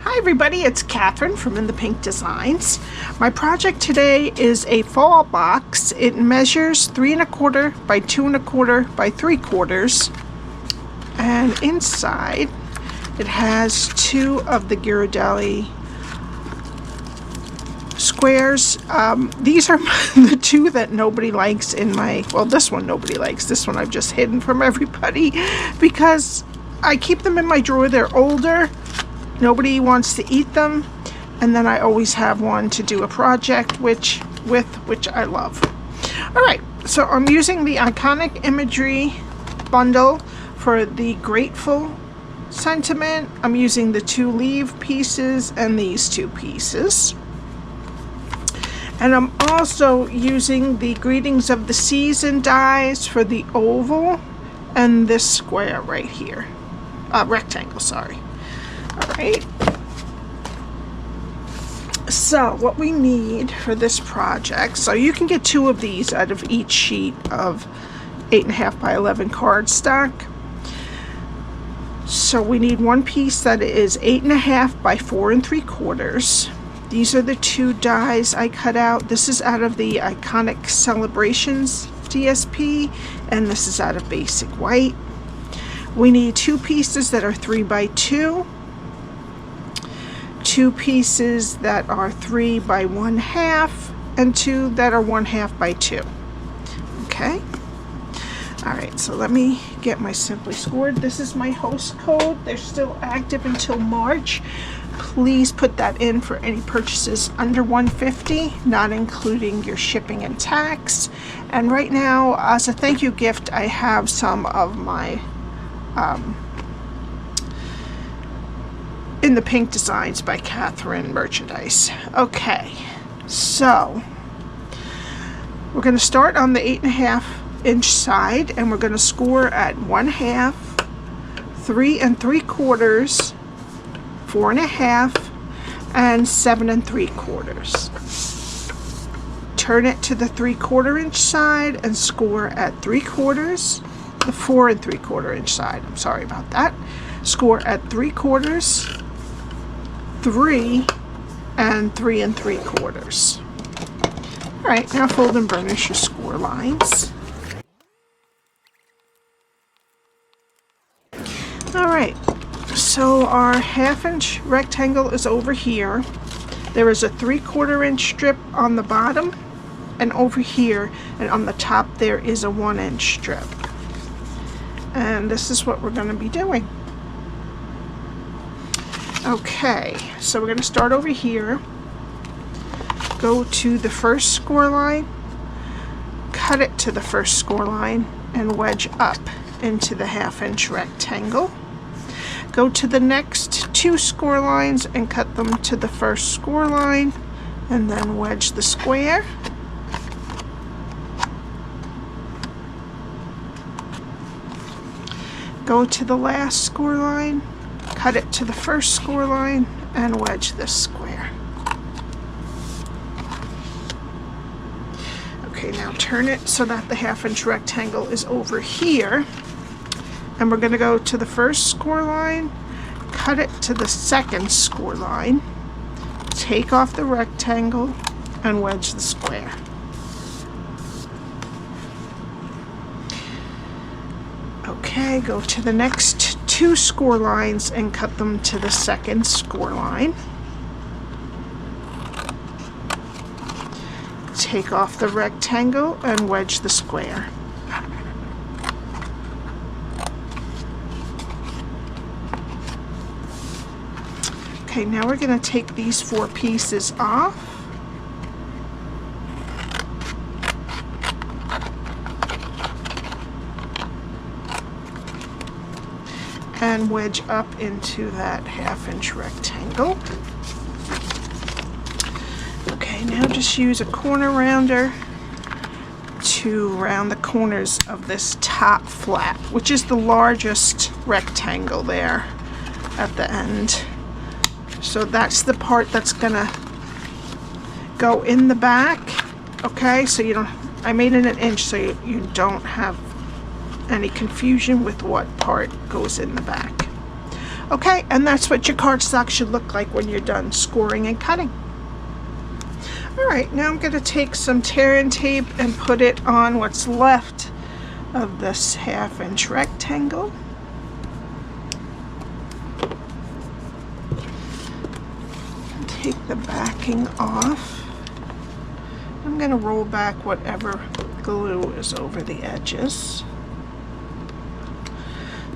Hi everybody, it's Catherine from In the Pink Designs. My project today is a fall box. It measures 3 1/4 by 2 1/4 by 3/4, and inside it has 2 of the Ghirardelli squares. These are the 2 that nobody likes in my, well, this one nobody likes. This one I've just hidden from everybody because I keep them in my drawer. They're older. Nobody wants to eat them, and then I always have one to do a project which I love. Alright, so I'm using the Iconic Imagery bundle for the Grateful sentiment. I'm using the 2 leaf pieces and these 2 pieces. And I'm also using the Greetings of the Season dies for the oval and this square right here. Rectangle, sorry. Alright, so what we need for this project, so you can get 2 of these out of each sheet of 8 1/2 by 11 cardstock. So we need 1 piece that is 8 1/2 by 4 3/4. These are the 2 dies I cut out. This is out of the Iconic Celebrations DSP, and this is out of Basic White. We need 2 pieces that are 3 by 2. 2 pieces that are 3 by 1/2, and 2 that are 1/2 by 2. Okay. Alright, so let me get my Simply Scored. This is my host code. They're still active until March. Please put that in for any purchases under $150, not including your shipping and tax. And right now, as a thank you gift, I have some of my In the Pink Designs by Cathryn merchandise. Okay, so we're going to start on the 8 1/2 inch side, and we're going to score at 1/2, 3 3/4, 4 1/2, and 7 3/4. Turn it to the 3/4 inch side and score at 3/4, the 4 3/4 inch side. I'm sorry about that. Score at 3/4, 3 and 3 3/4. Alright, now fold and burnish your score lines. Alright, so our 1/2 inch rectangle is over here. There is a 3/4 inch strip on the bottom, and over here and on the top there is a 1 inch strip. And this is what we're going to be doing. Okay, so we're going to start over here, go to the first score line, cut it to the first score line, and wedge up into the 1/2 inch rectangle. Go to the next 2 score lines and cut them to the first score line, and then wedge the square. Go to the last score line, cut it to the first score line, and wedge this square. Okay, now turn it so that the 1/2 inch rectangle is over here, and we're going to go to the first score line, cut it to the second score line, take off the rectangle, and wedge the square. Okay, go to the next 2 score lines and cut them to the second score line. Take off the rectangle and wedge the square. Okay, now we're going to take these 4 pieces off. And wedge up into that 1/2 inch rectangle. Okay, now just use a corner rounder to round the corners of this top flap, which is the largest rectangle there at the end. So that's the part that's gonna go in the back. Okay, so you don't, I made it an inch so you don't have any confusion with what part goes in the back. Okay, and that's what your cardstock should look like when you're done scoring and cutting. Alright, now I'm going to take some tear-in tape and put it on what's left of this 1/2-inch rectangle. Take the backing off. I'm going to roll back whatever glue is over the edges.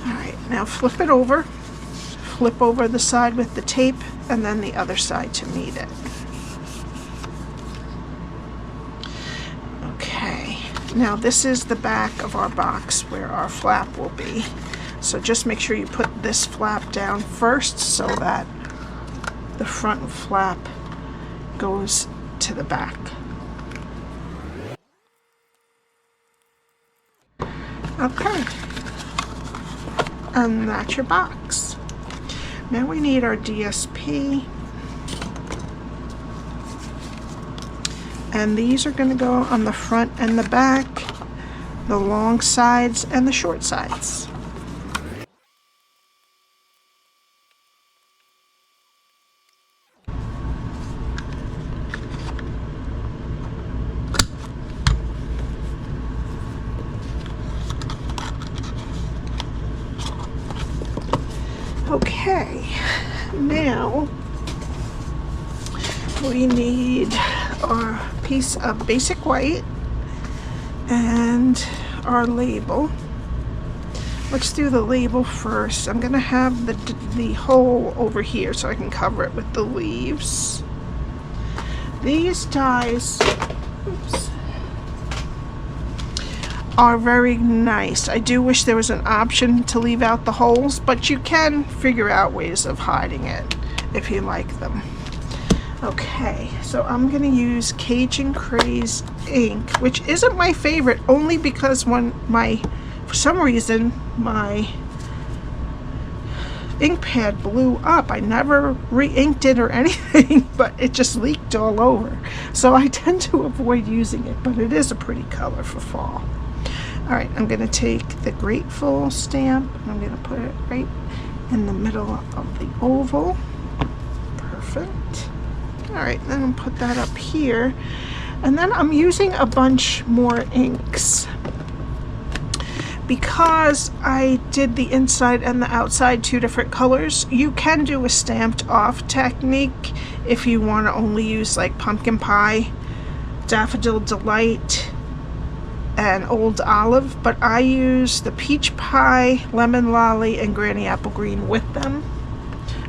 Alright, now flip it over. Flip over the side with the tape and then the other side to meet it. Okay, now this is the back of our box where our flap will be. So just make sure you put this flap down first so that the front flap goes to the back. Okay, and that's your box. Now we need our DSP, and these are going to go on the front and the back, the long sides and the short sides. Okay, now we need our piece of basic white and our label. Let's do the label first. I'm going to have the hole over here so I can cover it with the leaves. These dies, oops, are very nice. I do wish there was an option to leave out the holes, but you can figure out ways of hiding it if you like them. Okay, so I'm going to use Cajun Craze Ink, which isn't my favorite only because for some reason my ink pad blew up. I never re-inked it or anything, but it just leaked all over. So I tend to avoid using it, but it is a pretty color for fall. Alright, I'm going to take the Grateful stamp and I'm going to put it right in the middle of the oval. Perfect. Alright, then I'll put that up here. And then I'm using a bunch more inks. Because I did the inside and the outside 2 different colors, you can do a stamped off technique if you want to only use like Pumpkin Pie, Daffodil Delight, and Old Olive, but I use the Peach Pie, Lemon Lolly, and Granny Apple Green with them.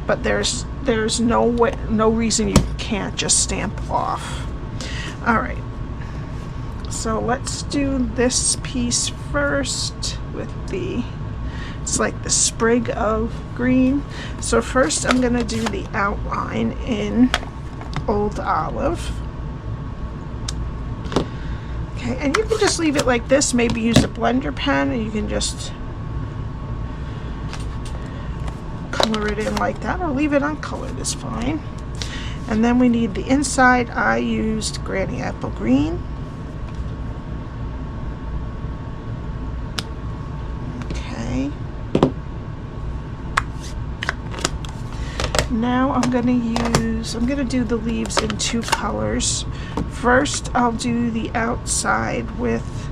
But there's no reason you can't just stamp off. Alright, so let's do this piece first with it's like the sprig of green. So first I'm going to do the outline in Old Olive. Okay, and you can just leave it like this, maybe use a blender pen and you can just color it in like that, or leave it uncolored is fine. And then we need the inside. I used Granny Apple Green. Okay. Now I'm going to do the leaves in 2 colors. First, I'll do the outside with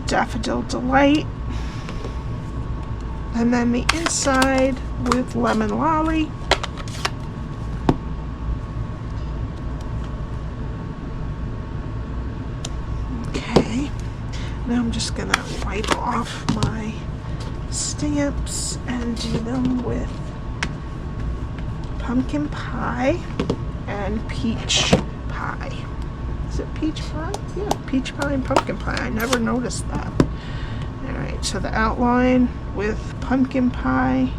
Daffodil Delight, and then the inside with Lemon Lolly. Okay, now I'm just going to wipe off my stamps and do them with Pumpkin Pie and Peach Pie. Is it Peach Pie? Yeah, Peach Pie and Pumpkin Pie. I never noticed that. Alright, so the outline with Pumpkin Pie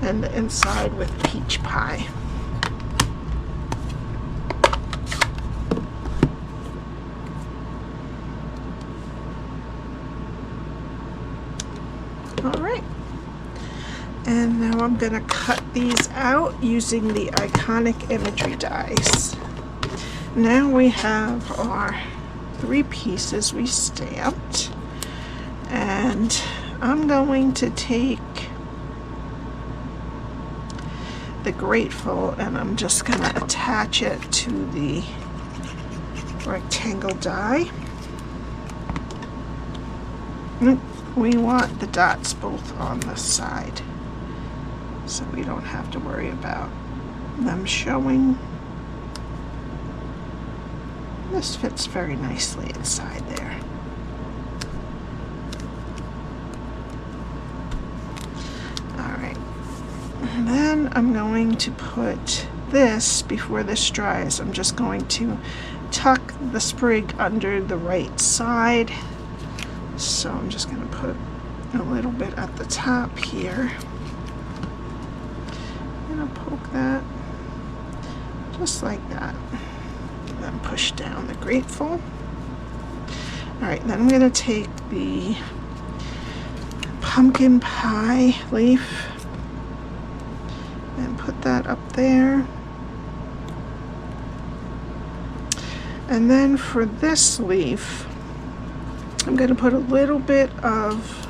and the inside with Peach Pie. Alright. And now I'm going to cut these out using the Iconic Imagery dies. Now we have our 3 pieces we stamped, and I'm going to take the Grateful and I'm just going to attach it to the rectangle die. We want the dots both on this side, so we don't have to worry about them showing. This fits very nicely inside there. Alright, and then I'm going to put this, before this dries, I'm just going to tuck the sprig under the right side. So I'm just going to put a little bit at the top here. I'm going to poke that just like that. And then push down the Grateful. Alright, then I'm going to take the pumpkin pie leaf and put that up there. And then for this leaf, I'm going to put a little bit of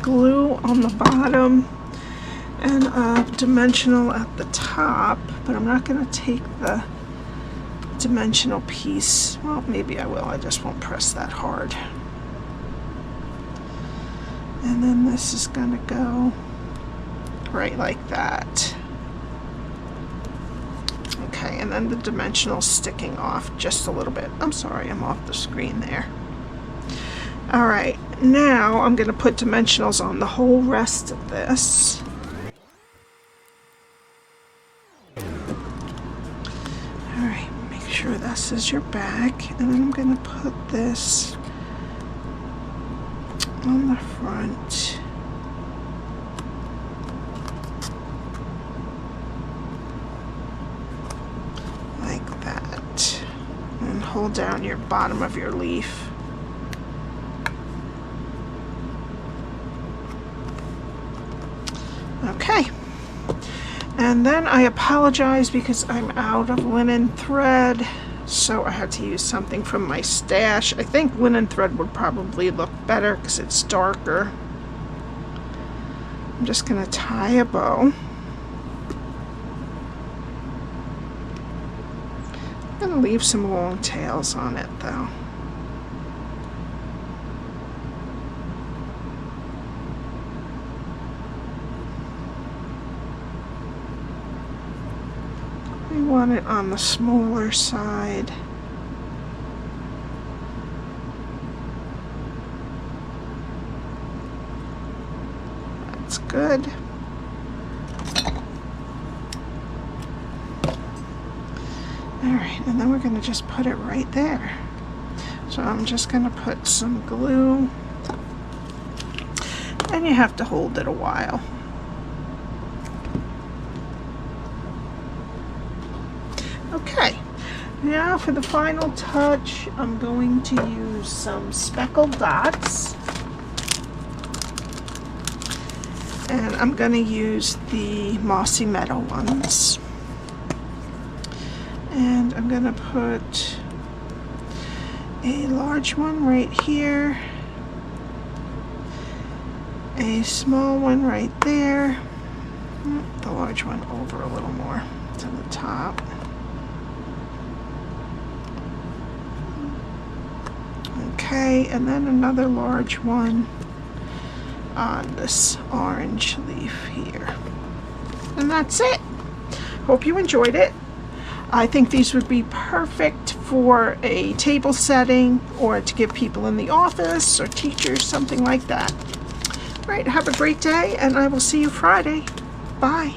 glue on the bottom and a dimensional at the top, but I'm not going to take the dimensional piece. Well, maybe I will. I just won't press that hard. And then this is going to go right like that. Okay, and then the dimensional sticking off just a little bit. I'm sorry, I'm off the screen there. Alright, now I'm going to put dimensionals on the whole rest of this. Alright, make sure this is your back, and then I'm going to put this on the front. Like that. And hold down your bottom of your leaf. Okay, and then I apologize because I'm out of linen thread, so I had to use something from my stash. I think linen thread would probably look better because it's darker. I'm just going to tie a bow. I'm going to leave some long tails on it though. We want it on the smaller side. That's good. Alright, and then we're going to just put it right there. So I'm just going to put some glue, and you have to hold it a while. Okay, now for the final touch, I'm going to use some Speckled Dots. And I'm going to use the Mossy Meadow ones. And I'm going to put a large one right here, a small one right there, the large one over a little more to the top. Okay, and then another large one on this orange leaf here. And that's it. Hope you enjoyed it. I think these would be perfect for a table setting or to give people in the office or teachers, something like that. All right, have a great day, and I will see you Friday. Bye.